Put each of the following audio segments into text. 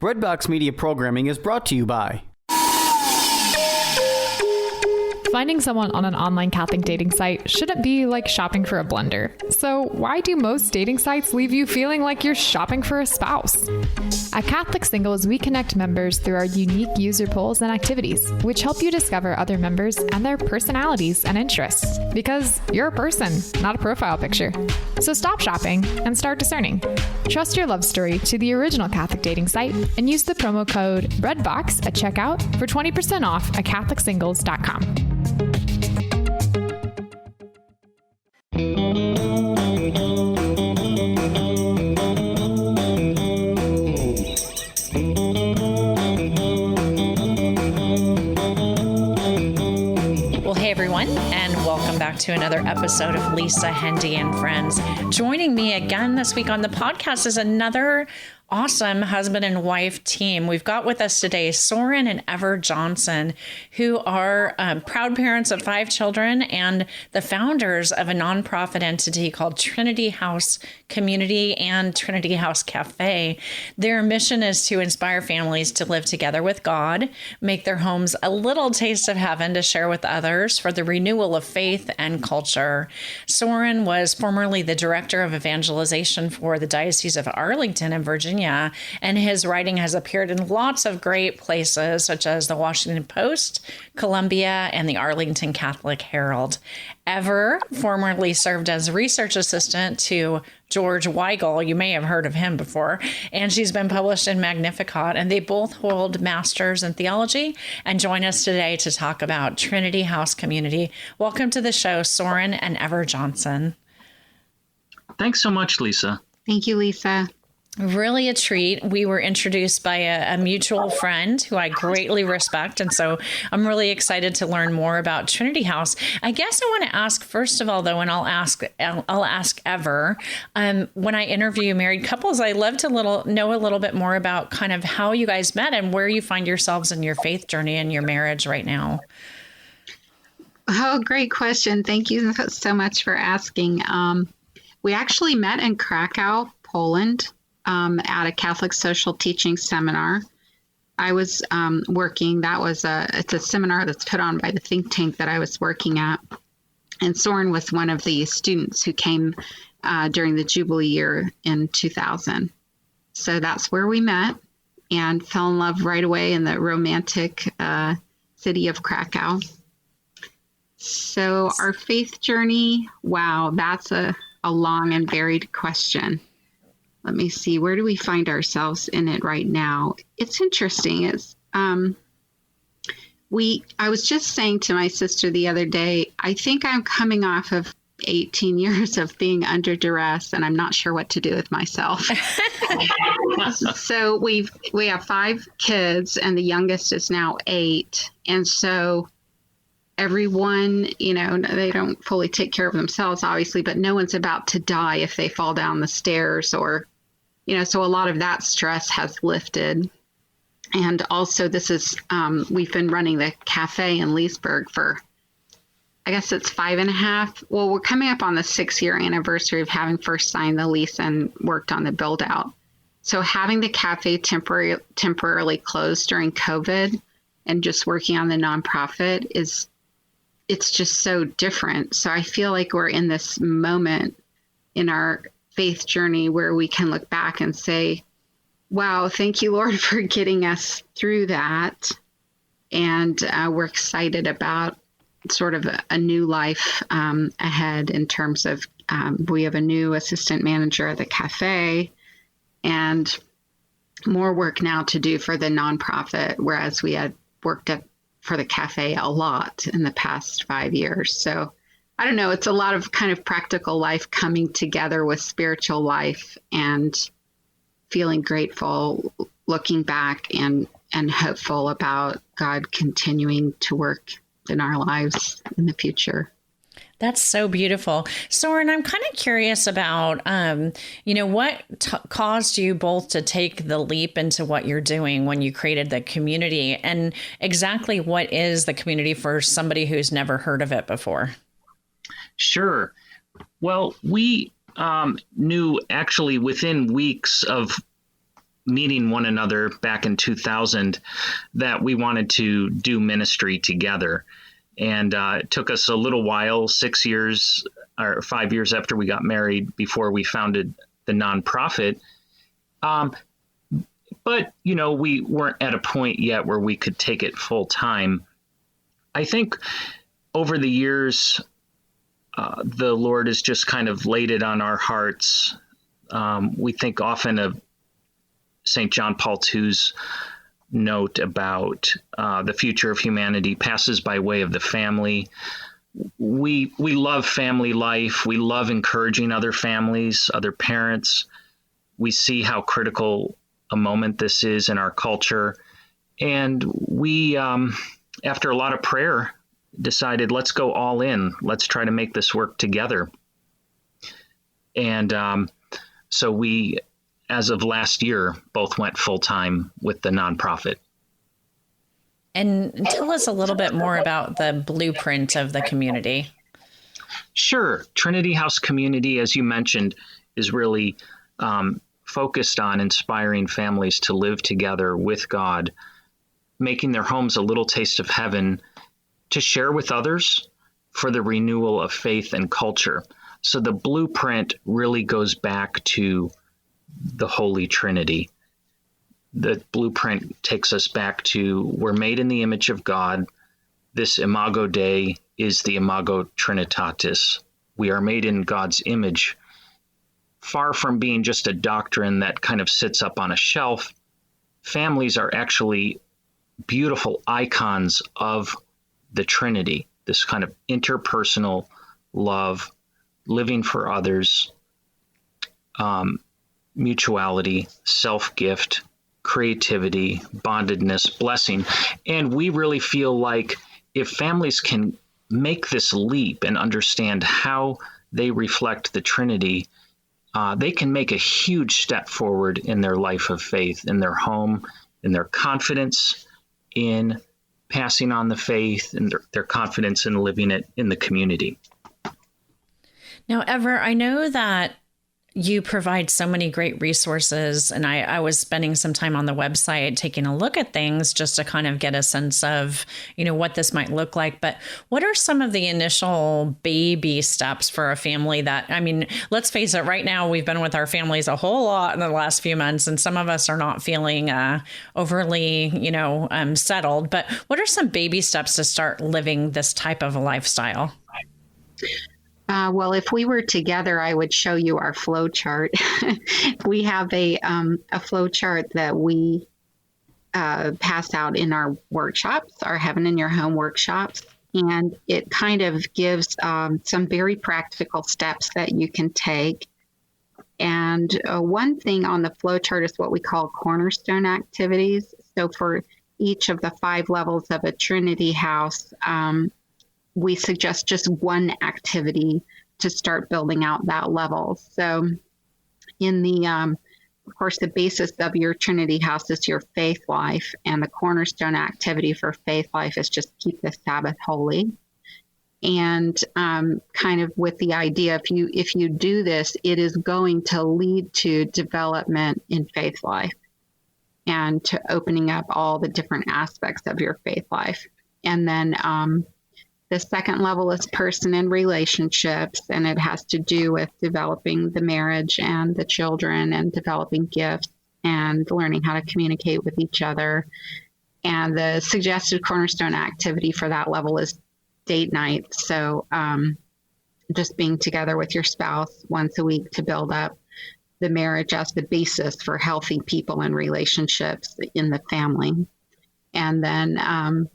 Redbox Media Programming is brought to you by... Finding someone on an online Catholic dating site shouldn't be like shopping for a blender. So why do most dating sites leave you feeling like you're shopping for a spouse? At Catholic Singles, we connect members through our unique user polls and activities, which help you discover other members and their personalities and interests. Because you're a person, not a profile picture. So stop shopping and start discerning. Trust your love story to the original Catholic dating site and use the promo code REDBOX at checkout for 20% off at CatholicSingles.com. Well, hey everyone, and welcome back to another episode of Lisa, Hendey, and Friends. Joining me again this week on the podcast is another awesome husband and wife team. We've got with us today Soren and Ever Johnson, who are proud parents of 5 children and the founders of a nonprofit entity called Trinity House Community and Trinity House Cafe. Their mission is to inspire families to live together with God, make their homes a little taste of heaven to share with others for the renewal of faith and culture. Soren was formerly the director of evangelization for the Diocese of Arlington in Virginia, and his writing has appeared in lots of great places, such as the Washington Post, Columbia, and the Arlington Catholic Herald. Ever formerly served as research assistant to George Weigel. You may have heard of him before. And she's been published in Magnificat. And they both hold masters in theology and join us today to talk about Trinity House Community. Welcome to the show, Soren and Ever Johnson. Thanks so much, Lisa. Thank you, Lisa. Really a treat. We were introduced by a mutual friend who I greatly respect. And so I'm really excited to learn more about Trinity House. I guess I want to ask, first of all, though, and I'll ask Ever, when I interview married couples, I love to know a little bit more about kind of how you guys met and where you find yourselves in your faith journey and your marriage right now. Oh, great question. Thank you so much for asking. We actually met in Krakow, Poland. At a Catholic social teaching seminar. I was working. It's a seminar that's put on by the think tank that I was working at. And Soren was one of the students who came during the Jubilee year in 2000. So that's where we met and fell in love right away in the romantic city of Krakow. So our faith journey, wow, that's a long and varied question. Let me see, where do we find ourselves in it right now? It's interesting. I was just saying to my sister the other day, I think I'm coming off of 18 years of being under duress, and I'm not sure what to do with myself. So we have 5 kids, and the youngest is now 8. And so everyone, they don't fully take care of themselves, obviously, but no one's about to die if they fall down the stairs or so a lot of that stress has lifted. And also we've been running the cafe in Leesburg for, I guess it's 5.5. Well, we're coming up on the 6-year anniversary of having first signed the lease and worked on the build out. So having the cafe temporarily closed during COVID and just working on the nonprofit it's just so different. So I feel like we're in this moment in our faith journey where we can look back and say, wow, thank you, Lord, for getting us through that. And we're excited about sort of a new life ahead in terms of we have a new assistant manager at the cafe and more work now to do for the nonprofit, whereas we had worked for the cafe a lot in the past 5 years. So I don't know, it's a lot of kind of practical life coming together with spiritual life and feeling grateful, looking back and hopeful about God continuing to work in our lives in the future. That's so beautiful. Soren, I'm kind of curious about, what caused you both to take the leap into what you're doing when you created the community, and exactly what is the community for somebody who's never heard of it before? Sure. Well, we knew actually within weeks of meeting one another back in 2000 that we wanted to do ministry together. And it took us a little while, 6 years or 5 years after we got married, before we founded the nonprofit. But, we weren't at a point yet where we could take it full time. I think over the years, the Lord has just kind of laid it on our hearts. We think often of St. John Paul II's note about the future of humanity passes by way of the family. We love family life. We love encouraging other families, other parents. We see how critical a moment this is in our culture. And we, after a lot of prayer, decided, let's go all in. Let's try to make this work together. And so we, as of last year, both went full time with the nonprofit. And tell us a little bit more about the blueprint of the community. Sure. Trinity House Community, as you mentioned, is really focused on inspiring families to live together with God, making their homes a little taste of heaven to share with others for the renewal of faith and culture. So the blueprint really goes back to the Holy Trinity. The blueprint takes us back to, we're made in the image of God. This Imago Dei is the Imago Trinitatis. We are made in God's image. Far from being just a doctrine that kind of sits up on a shelf, families are actually beautiful icons of the Trinity, this kind of interpersonal love, living for others, mutuality, self-gift, creativity, bondedness, blessing. And we really feel like if families can make this leap and understand how they reflect the Trinity, they can make a huge step forward in their life of faith, in their home, in their confidence in passing on the faith, and their confidence in living it in the community. Now, Ever, I know that you provide so many great resources, and I was spending some time on the website taking a look at things just to kind of get a sense of, what this might look like. But what are some of the initial baby steps for a family that, let's face it, right now we've been with our families a whole lot in the last few months, and some of us are not feeling overly, settled. But what are some baby steps to start living this type of a lifestyle? Well, if we were together, I would show you our flow chart. We have a flow chart that we pass out in our workshops, our Heaven in Your Home workshops. And it kind of gives some very practical steps that you can take. And one thing on the flow chart is what we call cornerstone activities. So for each of the 5 levels of a Trinity house, we suggest just one activity to start building out that level. So in the, of course, the basis of your Trinity house is your faith life, and the cornerstone activity for faith life is just keep the Sabbath holy. And kind of with the idea, if you do this, it is going to lead to development in faith life and to opening up all the different aspects of your faith life. And then the second level is person and relationships, and it has to do with developing the marriage and the children and developing gifts and learning how to communicate with each other. And the suggested cornerstone activity for that level is date night. So just being together with your spouse once a week to build up the marriage as the basis for healthy people and relationships in the family. And then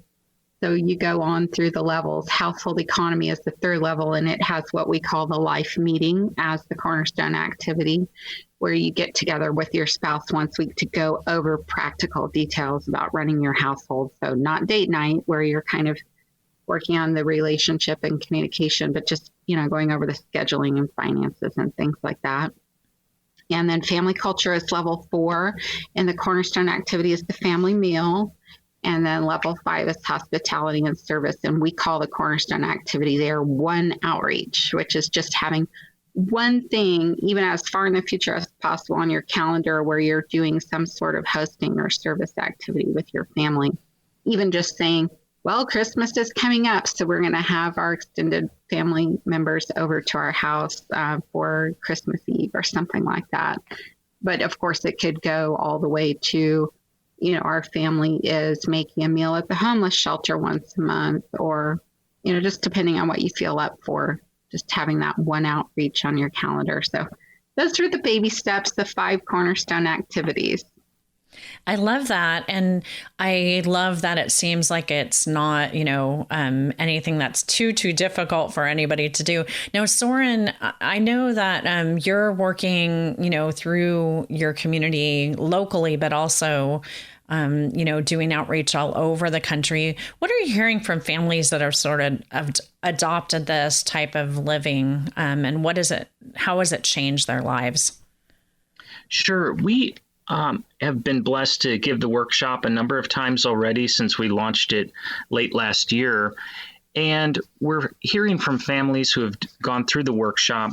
so you go on through the levels. Household economy is the 3rd level, and it has what we call the life meeting as the cornerstone activity, where you get together with your spouse once a week to go over practical details about running your household. So not date night, where you're kind of working on the relationship and communication, but just, going over the scheduling and finances and things like that. And then family culture is level 4, and the cornerstone activity is the family meal. And then level 5 is hospitality and service. And we call the cornerstone activity there 1 outreach, which is just having one thing, even as far in the future as possible on your calendar where you're doing some sort of hosting or service activity with your family. Even just saying, well, Christmas is coming up, so we're going to have our extended family members over to our house for Christmas Eve or something like that. But of course, it could go all the way to, our family is making a meal at the homeless shelter once a month, or, just depending on what you feel up for, just having that one outreach on your calendar. So those are the baby steps, the 5 cornerstone activities. I love that. And I love that it seems like it's not, anything that's too difficult for anybody to do. Now, Soren, I know that you're working, through your community locally, but also, doing outreach all over the country. What are you hearing from families that are sort of adopted this type of living? And how has it changed their lives? Sure. We have been blessed to give the workshop a number of times already since we launched it late last year. And we're hearing from families who have gone through the workshop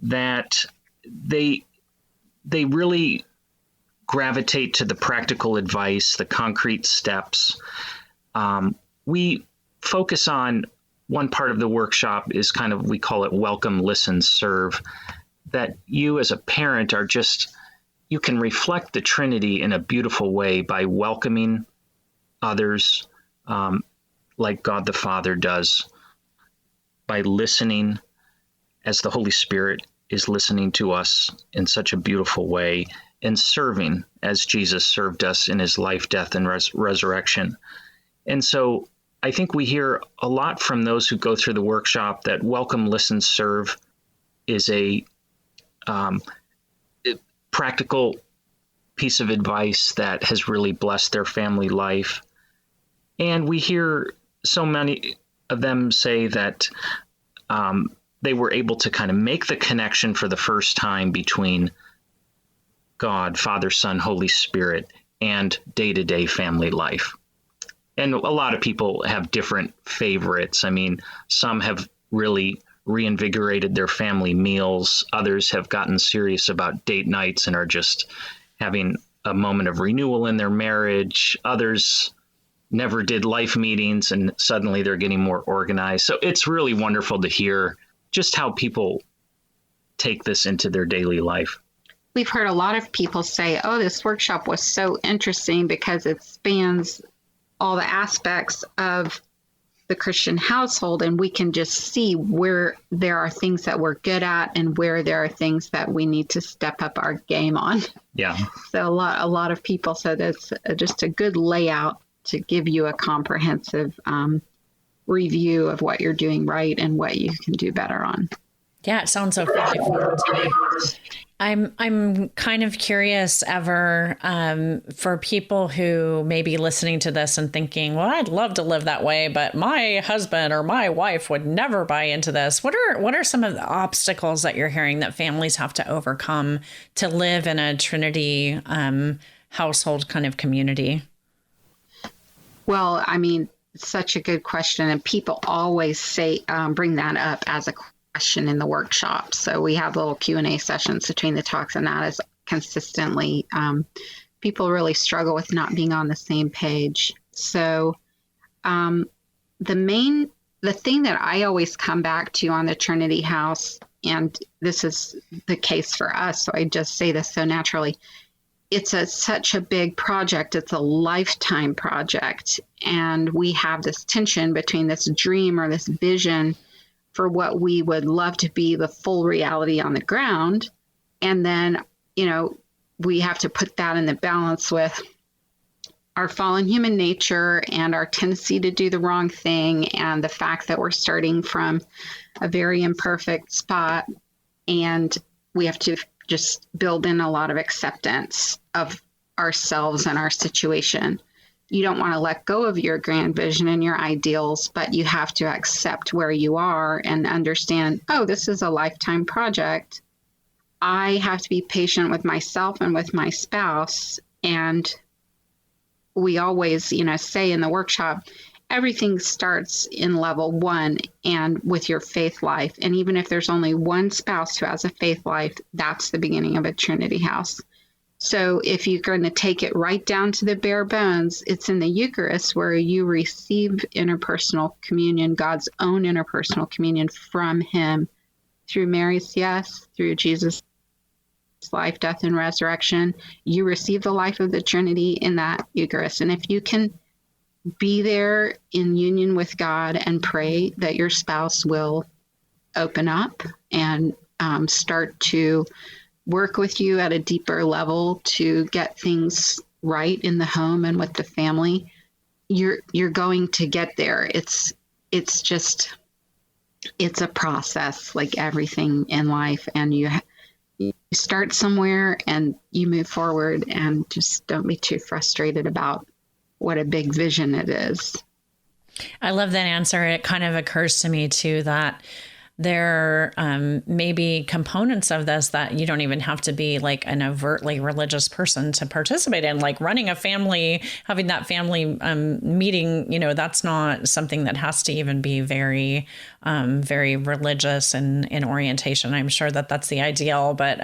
that they really gravitate to the practical advice, the concrete steps. We focus on one part of the workshop is we call it welcome, listen, serve, that you as a parent you can reflect the Trinity in a beautiful way by welcoming others like God the Father does, by listening as the Holy Spirit is listening to us in such a beautiful way, and serving as Jesus served us in his life, death, and resurrection. And so I think we hear a lot from those who go through the workshop that welcome, listen, serve is a practical piece of advice that has really blessed their family life. And we hear so many of them say that they were able to kind of make the connection for the first time between God, Father, Son, Holy Spirit, and day-to-day family life. And a lot of people have different favorites. I mean, some have really reinvigorated their family meals. Others have gotten serious about date nights and are just having a moment of renewal in their marriage. Others never did life meetings and suddenly they're getting more organized. So it's really wonderful to hear just how people take this into their daily life. We've heard a lot of people say, oh, this workshop was so interesting because it spans all the aspects of the Christian household, and we can just see where there are things that we're good at and where there are things that we need to step up our game on. Yeah. So a lot of people said it's just a good layout to give you a comprehensive review of what you're doing right and what you can do better on. Yeah, it sounds so fun to me. I'm kind of curious, Ever, for people who may be listening to this and thinking, well, I'd love to live that way, but my husband or my wife would never buy into this. What are some of the obstacles that you're hearing that families have to overcome to live in a Trinity household kind of community? Well, I mean, such a good question. And people always say, bring that up as a question in the workshop. So we have little Q&A sessions between the talks, and that is consistently, people really struggle with not being on the same page. So the thing that I always come back to on the Trinity House, and this is the case for us, so I just say this so naturally, it's such a big project. It's a lifetime project. And we have this tension between this dream or this vision for what we would love to be the full reality on the ground. And then, we have to put that in the balance with our fallen human nature and our tendency to do the wrong thing, and the fact that we're starting from a very imperfect spot. And we have to just build in a lot of acceptance of ourselves and our situation. You don't want to let go of your grand vision and your ideals, but you have to accept where you are and understand, oh, this is a lifetime project. I have to be patient with myself and with my spouse. And we always, say in the workshop, everything starts in level 1 and with your faith life. And even if there's only one spouse who has a faith life, that's the beginning of a Trinity house. So if you're going to take it right down to the bare bones, it's in the Eucharist where you receive interpersonal communion, God's own interpersonal communion from him through Mary's yes, through Jesus' life, death, and resurrection. You receive the life of the Trinity in that Eucharist. And if you can be there in union with God and pray that your spouse will open up and start to work with you at a deeper level to get things right in the home and with the family, you're going to get there. It's a process like everything in life, and you start somewhere and you move forward, and just don't be too frustrated about what a big vision it is. I love that answer. It kind of occurs to me too that there may be components of this that you don't even have to be like an overtly religious person to participate in, like running a family, having that family meeting. You know, that's not something that has to even be very religious in orientation. I'm sure that that's the ideal, but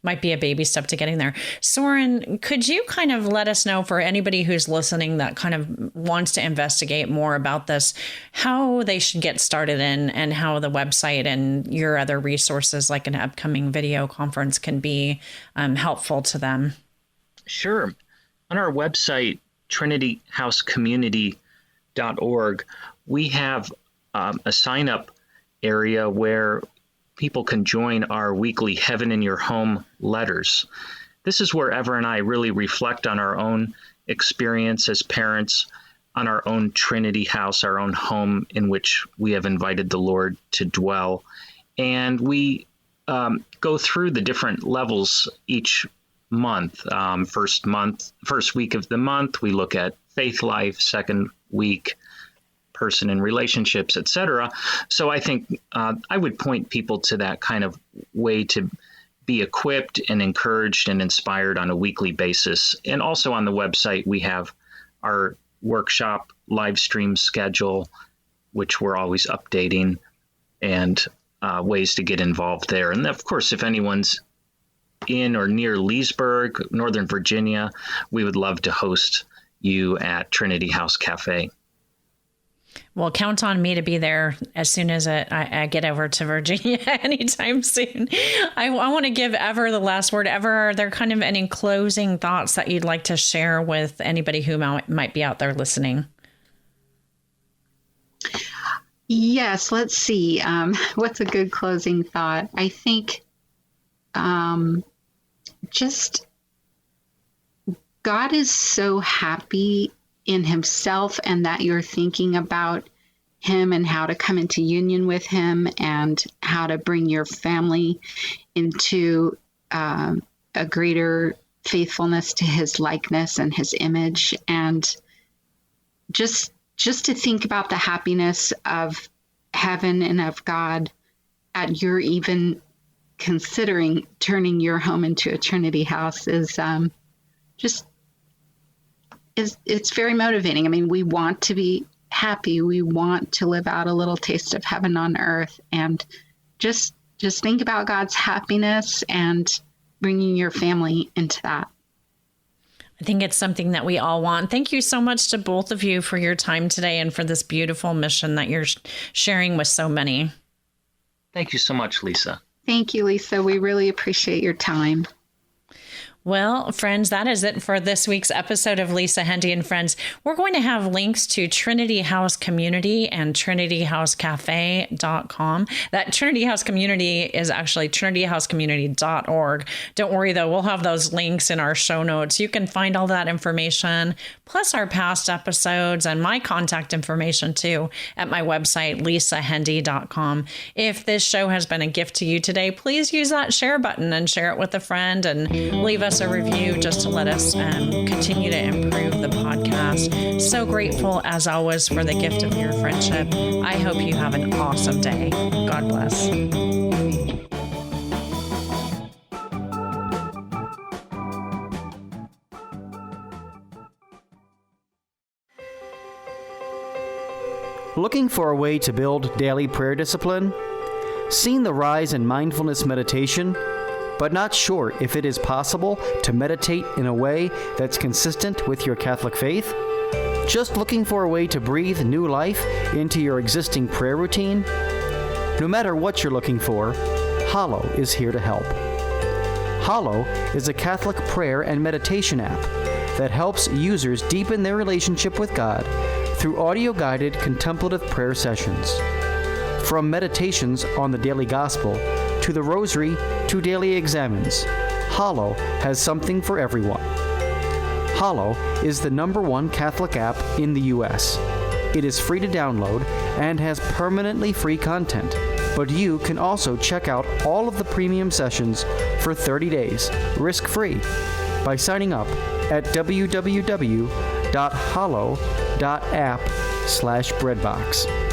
might be a baby step to getting there. Soren, could you kind of let us know, for anybody who's listening that kind of wants to investigate more about this, how they should get started and how the website and your other resources like an upcoming video conference can be helpful to them? Sure. On our website, trinityhousecommunity.org, we have a sign-up area where people can join our weekly Heaven in Your Home letters. This is where Ever and I really reflect on our own experience as parents, on our own Trinity house, our own home in which we have invited the Lord to dwell. And we go through the different levels each month. First week of the month, we look at faith life. Second week, person and relationships, etc. So I think I would point people to that kind of way to be equipped and encouraged and inspired on a weekly basis. And also on the website, we have our workshop live stream schedule, which we're always updating, and ways to get involved there. And of course, if anyone's in or near Leesburg, Northern Virginia, we would love to host you at Trinity House Cafe. Well, count on me to be there as soon as I get over to Virginia anytime soon. I want to give Ever the last word. Ever, are there kind of any closing thoughts that you'd like to share with anybody who might be out there listening? Yes, let's see. What's a good closing thought? I think just God is so happy in himself, and that you're thinking about him and how to come into union with him and how to bring your family into a greater faithfulness to his likeness and his image. And just to think about the happiness of heaven and of God at your even considering turning your home into a Trinity house is it's very motivating. I mean, we want to be happy. We want to live out a little taste of heaven on earth, and just think about God's happiness and bringing your family into that. I think it's something that we all want. Thank you so much to both of you for your time today and for this beautiful mission that you're sharing with so many. Thank you so much, Lisa. Thank you, Lisa. We really appreciate your time. Well, friends, that is it for this week's episode of Lisa, Hendey and Friends. We're going to have links to Trinity House Community and trinityhousecafe.com. That Trinity House Community is actually trinityhousecommunity.org. Don't worry, though. We'll have those links in our show notes. You can find all that information, plus our past episodes and my contact information, too, at my website, lisahendey.com. If this show has been a gift to you today, please use that share button and share it with a friend and leave us a review just to let us continue to improve the podcast. So grateful, as always, for the gift of your friendship. I hope you have an awesome day. God bless. Looking for a way to build daily prayer discipline? Seen the rise in mindfulness meditation, but not sure if it is possible to meditate in a way that's consistent with your Catholic faith? Just looking for a way to breathe new life into your existing prayer routine? No matter what you're looking for, Hallow is here to help. Hallow is a Catholic prayer and meditation app that helps users deepen their relationship with God through audio-guided contemplative prayer sessions. From meditations on the daily gospel to the rosary to daily examens, Hallow has something for everyone. Hallow is the #1 Catholic app in the U.S. It is free to download and has permanently free content, but you can also check out all of the premium sessions for 30 days, risk-free, by signing up at www.hallow.app/breadbox.